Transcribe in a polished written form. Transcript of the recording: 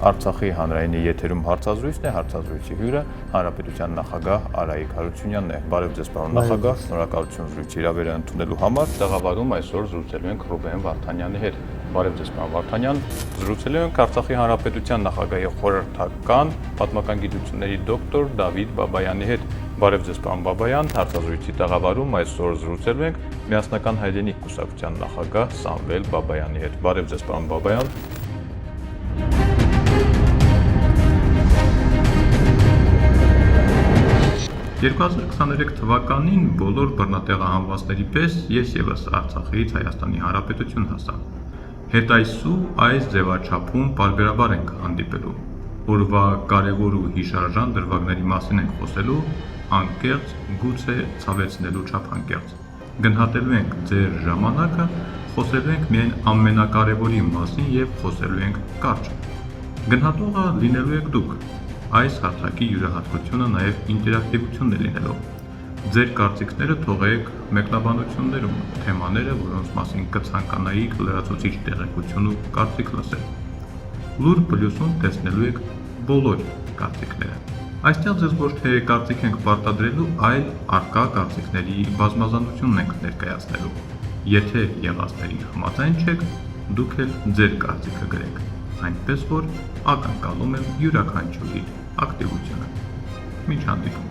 Արցախի հանրայինի եթերում հարցազրույցն է, հարցազրույցի հյուրը Հանրապետության նախագահ Արայիկ Հարությունյանն է։ Բարև ձեզ, պարոն նախագահ, շնորհակալություն զրույցի հրավերը ընդունելու համար։ Տաղավարում այսօր զրուցելու ենք Ռուբեն Վարդանյանի հետ։ Բարև ձեզ, պարոն Վարդանյան։ Զրուցելու ենք Արցախի Հանրապետության նախագահի խորհրդական պատմական գիտությունների դոկտոր Դավիթ Բաբայանի հետ։ Բարև ձեզ, պարոն Բաբայան, հարցազրույցի տաղավարում այսօր զրուցելու ենք Միասնական հայրենիք կուսակցության նախագահ Սամվել Բաբայանի հետ։ Բարև ձեզ, պարոն Բաբայան։ 2023 թվականին բոլոր բռնատեղահանվածների պես ես ևս Արցախից Հայաստանի Հանրապետություն հասա։ Հետայսու այս ձևաչափում պարբերաբար ենք հանդիպելու։ Օրվա կարևոր ու հիշարժան դրվագների մասին ենք խոսելու, անկեղծ, գուցե ցավեցնելու չափ անկեղծ։ Գնահատելու ենք ձեր ժամանակը, խոսելու ենք միայն ամենակարևորի մասին եւ խոսելու ենք կարճ։ Գնահատողը լինելու եք դուք։ Այս հարթակի յուրահատկությունը նաև ինտերակտիվությունն է լինելու։ Ձեր կարծիքները թողեք մեկնաբանություններում, թեմաները, որոնց մասին կցանկանայիք լրացուցիչ տեղեկություն ու կարծիք լսել։ Լուր պլյուսում տեսնելու եք բոլոր կարծիքները։ Այստեղ ձեզ ոչ թե կարծիք ենք պարտադրելու, այլ առկա կարծիքների բազմազանությունն ենք ներկայացնելու։ Եթե եղածների համաձայն չեք, դուք էլ ձեր կարծիքը գրեք, այնպես որ ակնկալում եմ յուրաքանչյուրի ակտիվությունը։ Մինչ հանդիպում։